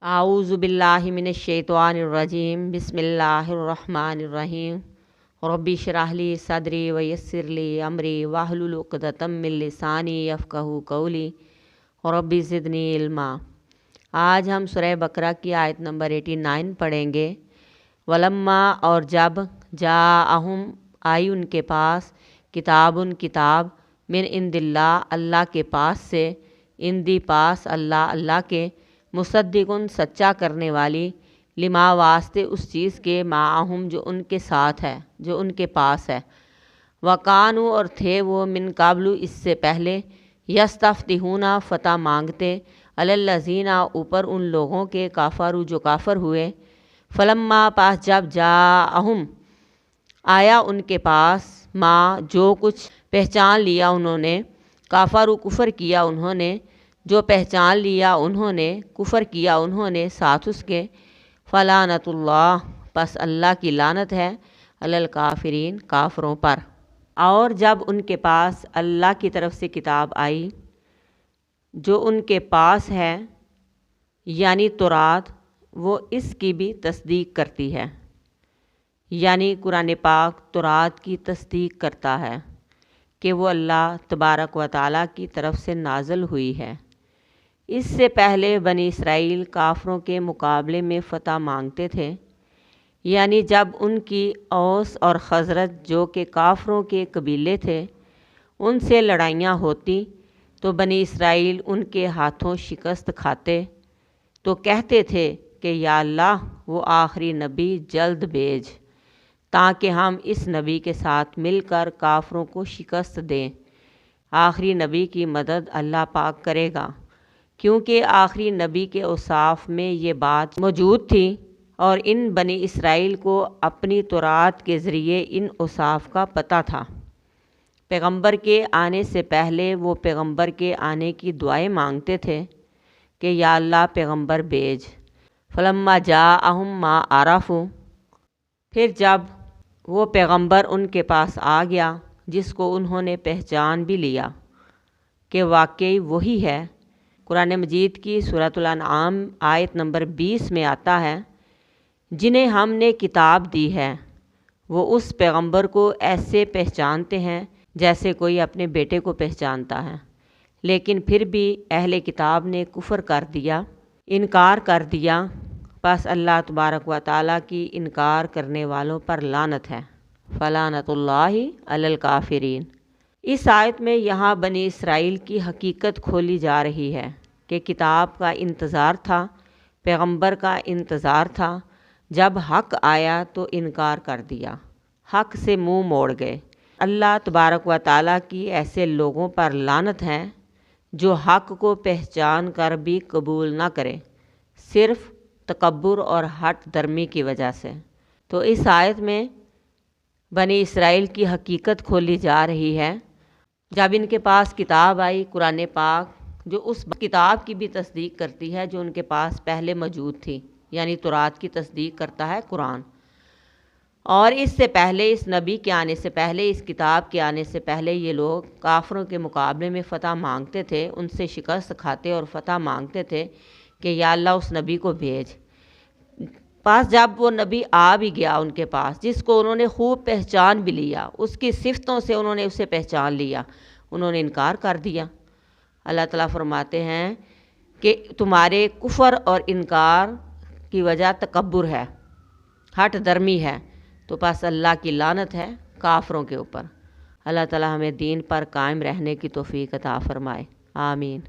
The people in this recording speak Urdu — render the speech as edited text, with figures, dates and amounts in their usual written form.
اعوذ باللہ من الشیطان الرجیم بسم اللہ الرحمن الرحیم رب اشرح لی صدری ویسر لی امری واحلل عقدۃ من لسانی یفقہوا قولی رب زدنی علما۔ آج ہم سورہ بقرہ کی آیت نمبر 89 پڑھیں گے۔ ولما، اور جب، جاءہم، آئی ان کے پاس، کتاب من عند اللہ، اللہ کے پاس سے، اندی پاس اللہ کے، مصدقن سچا کرنے والی، لما واسطے اس چیز کے، معہم جو ان کے ساتھ ہے، جو ان کے پاس ہے، وکانو، اور تھے وہ، من قبل اس سے پہلے، یستفتحون فتح مانگتے، علی الذین اوپر ان لوگوں کے، کافروا جو کافر ہوئے، فلما پاس جب، جاءہم آیا ان کے پاس، ما جو کچھ پہچان لیا انہوں نے، کافروا کفر کیا انہوں نے، جو پہچان لیا انہوں نے، کفر کیا انہوں نے ساتھ اس کے، فلعنۃ اللہ پس اللہ کی لعنت ہے، علی الکافرین کافروں پر۔ اور جب ان کے پاس اللہ کی طرف سے کتاب آئی جو ان کے پاس ہے، یعنی تورات، وہ اس کی بھی تصدیق کرتی ہے، یعنی قرآن پاک تورات کی تصدیق کرتا ہے کہ وہ اللہ تبارک و تعالیٰ کی طرف سے نازل ہوئی ہے۔ اس سے پہلے بنی اسرائیل کافروں کے مقابلے میں فتح مانگتے تھے، یعنی جب ان کی اوس اور خزرج جو کہ کافروں کے قبیلے تھے ان سے لڑائیاں ہوتی تو بنی اسرائیل ان کے ہاتھوں شکست کھاتے تو کہتے تھے کہ یا اللہ وہ آخری نبی جلد بھیج تاکہ ہم اس نبی کے ساتھ مل کر کافروں کو شکست دیں۔ آخری نبی کی مدد اللہ پاک کرے گا، کیونکہ آخری نبی کے اوصاف میں یہ بات موجود تھی اور ان بنی اسرائیل کو اپنی تورات کے ذریعے ان اوصاف کا پتہ تھا۔ پیغمبر کے آنے سے پہلے وہ پیغمبر کے آنے کی دعائیں مانگتے تھے کہ یا اللہ پیغمبر بھیج۔ فلما جاءہم ما عرفوا، پھر جب وہ پیغمبر ان کے پاس آ گیا جس کو انہوں نے پہچان بھی لیا کہ واقعی وہی ہے۔ قرآن مجید کی سورۃ الانعام آیت نمبر 20 میں آتا ہے، جنہیں ہم نے کتاب دی ہے وہ اس پیغمبر کو ایسے پہچانتے ہیں جیسے کوئی اپنے بیٹے کو پہچانتا ہے، لیکن پھر بھی اہل کتاب نے کفر کر دیا، انکار کر دیا، پس اللہ تبارک و تعالیٰ کی انکار کرنے والوں پر لعنت ہے، فلعنۃ اللہ علی الکافرین۔ اس آیت میں یہاں بنی اسرائیل کی حقیقت کھولی جا رہی ہے کہ کتاب کا انتظار تھا، پیغمبر کا انتظار تھا، جب حق آیا تو انکار کر دیا، حق سے منہ موڑ گئے۔ اللہ تبارک و تعالیٰ کی ایسے لوگوں پر لعنت ہے جو حق کو پہچان کر بھی قبول نہ کرے، صرف تکبر اور ہٹ درمی کی وجہ سے۔ تو اس آیت میں بنی اسرائیل کی حقیقت کھولی جا رہی ہے۔ جب ان کے پاس کتاب آئی، قرآن پاک، جو اس کتاب کی بھی تصدیق کرتی ہے جو ان کے پاس پہلے موجود تھی، یعنی تورات کی تصدیق کرتا ہے قرآن، اور اس سے پہلے، اس نبی کے آنے سے پہلے، اس کتاب کے آنے سے پہلے یہ لوگ کافروں کے مقابلے میں فتح مانگتے تھے، ان سے شکست کھاتے اور فتح مانگتے تھے کہ یا اللہ اس نبی کو بھیج۔ پاس جب وہ نبی آ بھی گیا ان کے پاس، جس کو انہوں نے خوب پہچان بھی لیا، اس کی صفتوں سے انہوں نے اسے پہچان لیا، انہوں نے انکار کر دیا۔ اللہ تعالیٰ فرماتے ہیں کہ تمہارے کفر اور انکار کی وجہ تکبر ہے، ہٹ درمی ہے، تو پس اللہ کی لعنت ہے کافروں کے اوپر۔ اللہ تعالیٰ ہمیں دین پر قائم رہنے کی توفیق عطا فرمائے، آمین۔